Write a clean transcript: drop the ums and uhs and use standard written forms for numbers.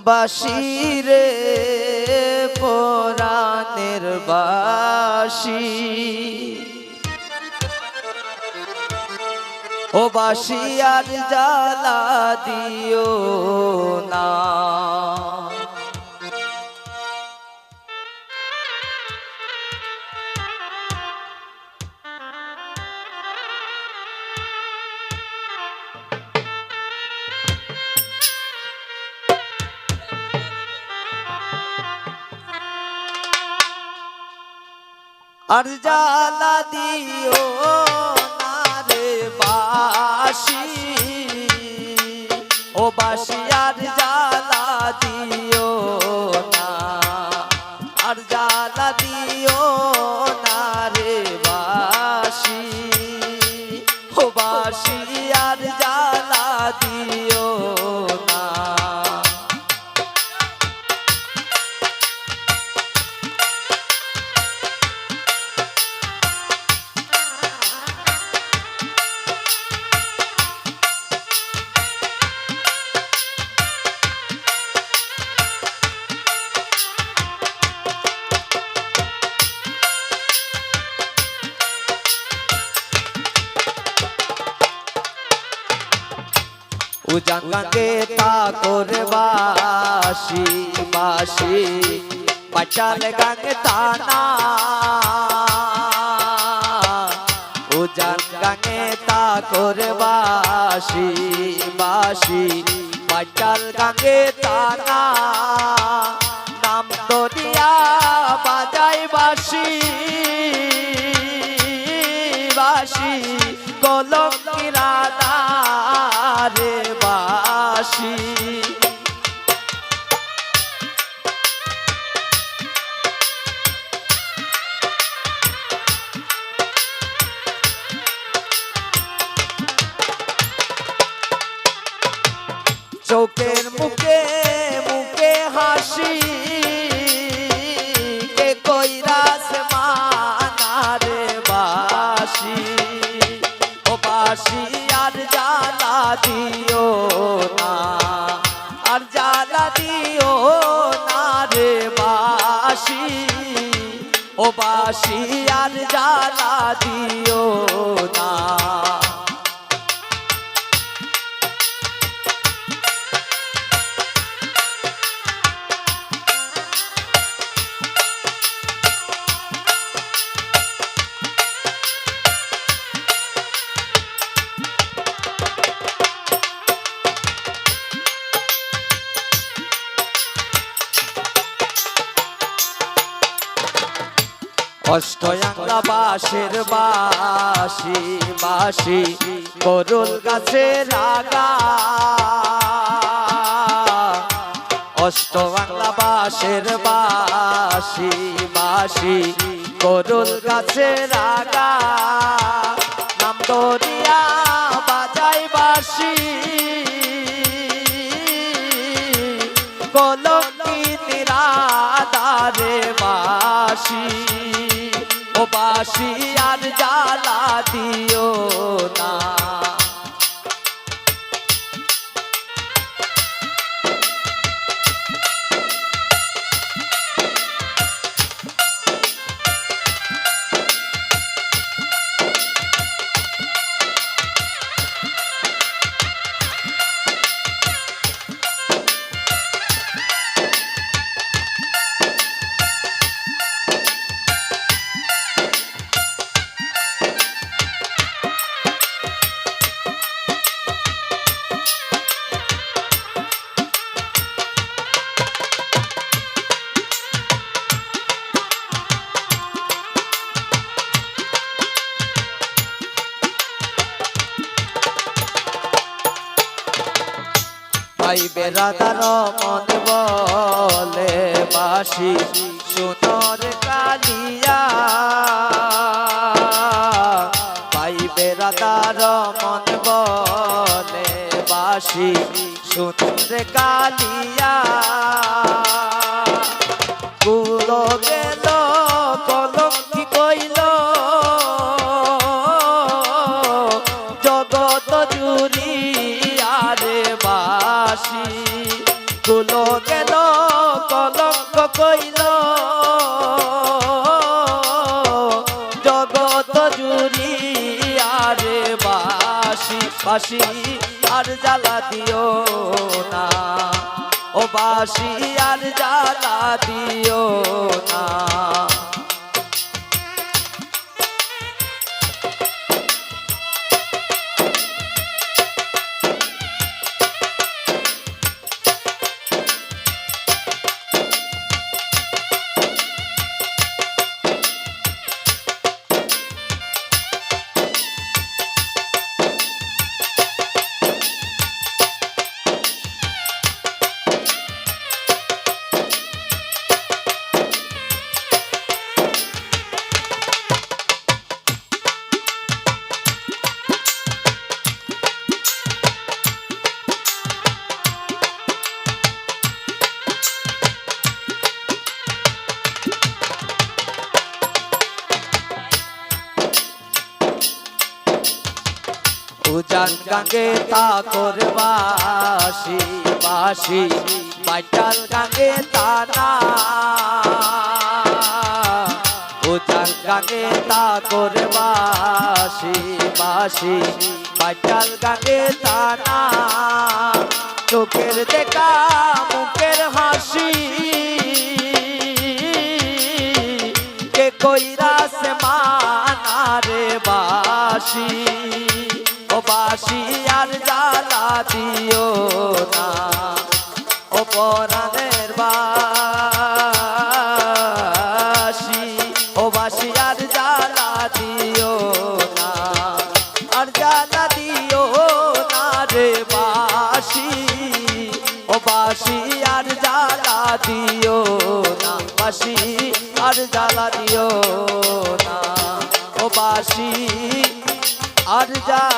বাঁশি রে পরাণের বাঁশি, ও বাঁশি আর জ্বালা দিও না। আর জ্বালা দিও না রে বাঁশি, ও বাঁশি আর জ্বালা দিও না, আর জ্বালা দিও না রে বাঁশি, ও বাঁশি আর জ্বালা দিও না। উজান গাঙ্গে তা করে বাঁশি বাঁশি, পাঁচাল গাঙ্গে টানা, উজান গাঙ্গে তা করে বাঁশি বাঁশি, পাঁচাল গাঙ্গে টানা, নাম দরিয়া বাজাই বাঁশি বাঁশি, কলঙ্কি রাধা রে বাঁশি। চোখের মুখে মুখে হাসি, কে কইরাস মানা রে বাঁশি, ও বাঁশি আর জ্বালা দিও না, আর জ্বালা দিও না রে বাঁশি, ও বাঁশি আর জ্বালা দিও না। অষ্টয়াঙ্গা বাঁশের বাঁশি বাঁশি, করুল গাছে লাগা, অষ্টয়াঙ্গা বাঁশের বাঁশি বাঁশি, করুল গাছে লাগা, নাম দরিয়া বাজাই বাঁশি, কলঙ্কি নিরাধা রে বাঁশি, ও বাঁশি আর জ্বালা দিও না। ভাই বেরাদার মন বলে বাঁশি, সুনর কালিয়া, ভাই বেরাদার মন বলে বাঁশি, সুনর কালিয়া, গুলো গেল কলঙ্কি কইল, জগত জুড়ি আরে বাঁশি, গুলো বাঁশি আর জ্বালা দিও না, ও বাঁশি আর জ্বালা দিও না। উজান গাঙ্গে তাকর বাঁশি বাঁশি বাইটাল গাঙ্গে তানা, উজান গাঙ্গে তাকর বাঁশি বাঁশি বাইটাল গাঙ্গে তানা। চোখের দেখা মুখের হাসি কে কইরা সে মানা রে বাঁশি, ও বাঁশি আর জ্বালা দিও না, ও পরাণের বাঁশি, ও বাঁশি আর জ্বালা দিও না, আর জ্বালা দিও না রে বাঁশি, ও বাঁশি আর জ্বালা দিও না, বাঁশি আর জ্বালা দিও না, ও বাঁশি আর জ্বালা